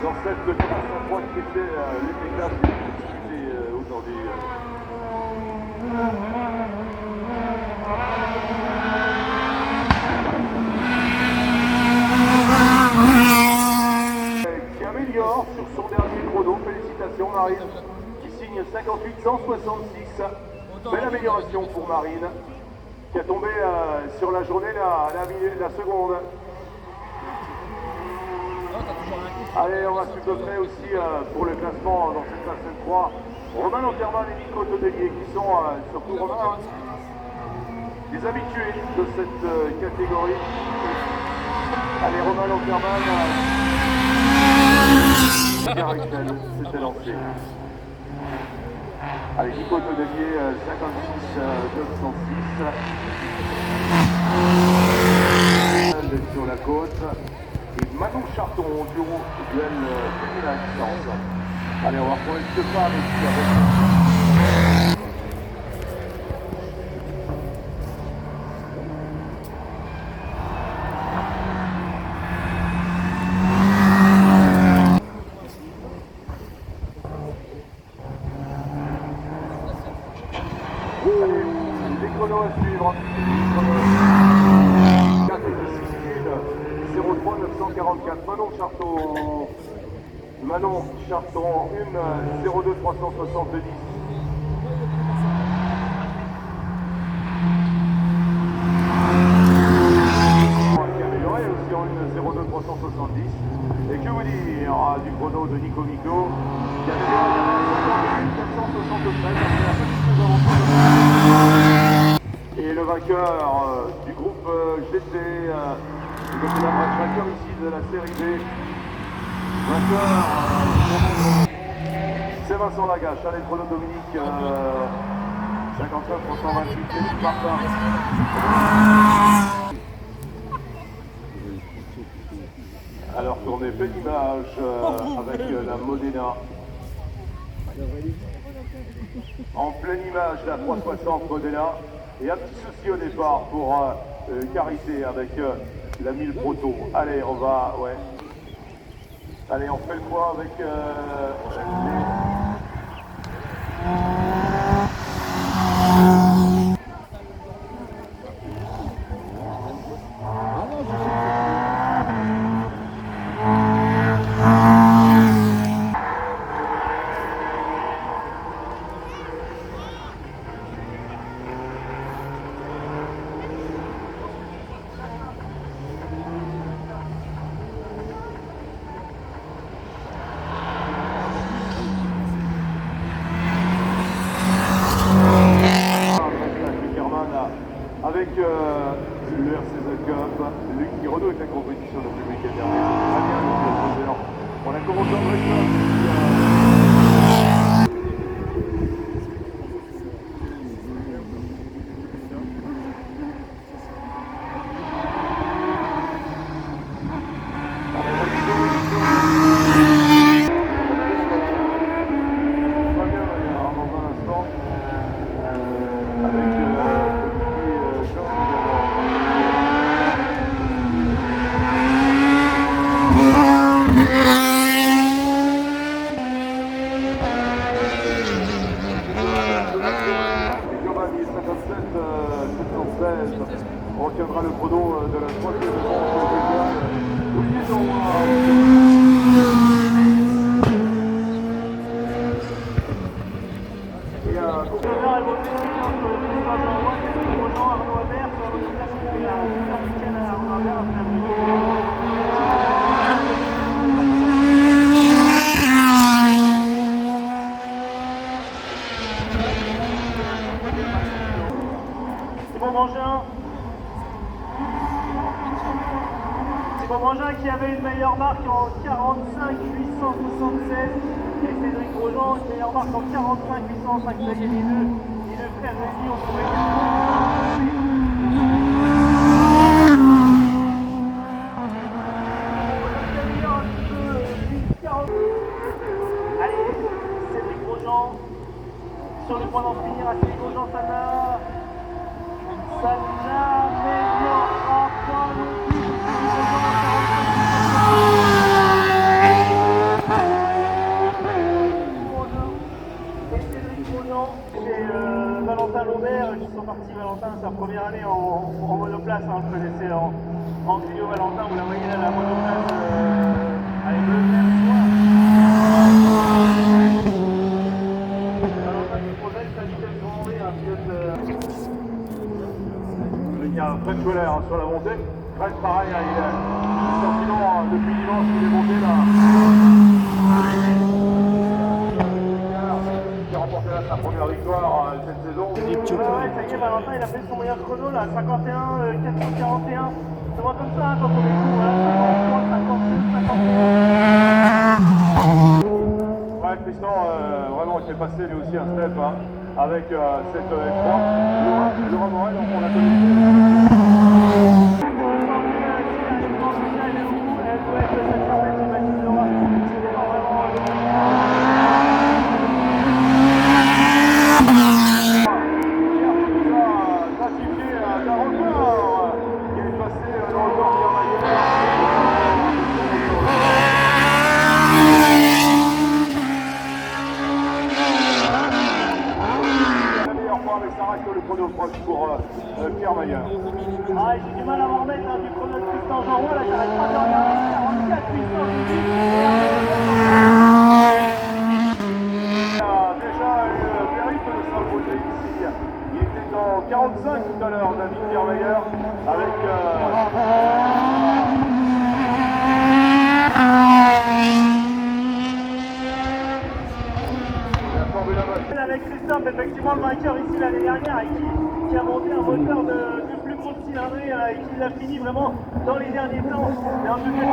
dans cette classe 3 qui était l'une des classes les plus disputées aujourd'hui. Qui améliore sur son dernier chrono. Félicitations Marine, qui signe 58-166. Belle amélioration pour Marine, qui a tombé sur la journée la seconde. Allez, on va suivre de près aussi pour le classement dans cette classe M3. Romain Lanterman et Nico Todelier qui sont, surtout Romain, les habitués de cette catégorie. Allez, Romain Lanterman, Caractère, c'était lancé. Allez, Nico Todelier, 56-206. Sur la côte. Et Manon Charton, duel féminin à distance. Allez, on va retrouver ce pas avec les chronos à suivre. 4 et 6 03 944. Manon Charton, 02 370. Qui a amélioré aussi en 02 370. Et que vous dire du chrono de Nico Mico qui a amélioré 470. Et le vainqueur du groupe GT, vainqueur ici de la série B, vainqueur, c'est Vincent Lagache. Allez, chrono Dominique, 59 328, Philippe Martin. Alors tournez belle image avec la Modena. En pleine image, la 360 Modena. Et un petit souci au départ pour Carité avec la 1000 Proto. Allez, on va, ouais. Allez, on fait le point avec avec le RCZ Cup, Luc qui renoue avec la compétition de public dernier. On a commencé en vrai. On retiendra le chrono de la troisième Thibaut Mangin qui avait une meilleure marque en 45 876 et Cédric Grosjean une meilleure marque en 45 805. Ça y est, les deux frères réunis ont trouvé Allez, Cédric Grosjean sur le point d'en finir. À Cédric Grosjean, ça n'améliorera pas non plus. cette vidéo, Valentin, vous la voyez là, la monoplace avec bleu, vert, noir. Valentin qui projette sa vitesse grand V, un pilote... Il y a Fred Schweller sur la montée. Fred, pareil, il est sorti depuis dimanche, il est monté là. Qui a remporté là sa première victoire cette saison. Ouais, ça y est, Valentin, il a fait son meilleur chrono là, 51, 441. C'est moi comme ça, hein, quand on est court, hein, 52, 51. Ouais, Tristan, vraiment, il s'est passé lui aussi un step hein, avec cette F3. Le Morel, on l'a connu. Pour Pierre Maillard. Ah, j'ai du mal à m'en remettre hein, du chrono de Tristan Jean-Roy, là j'arrête pas de regarder 44 818. Il a déjà le mérite de s'imposer ici. Il était en 45 tout à l'heure, David Pierre Maillard, avec avec Christophe, effectivement le vainqueur ici l'année dernière, et qui a monté un moteur de plus grosse cylindrée et qui l'a fini vraiment dans les derniers temps. Et en tout cas,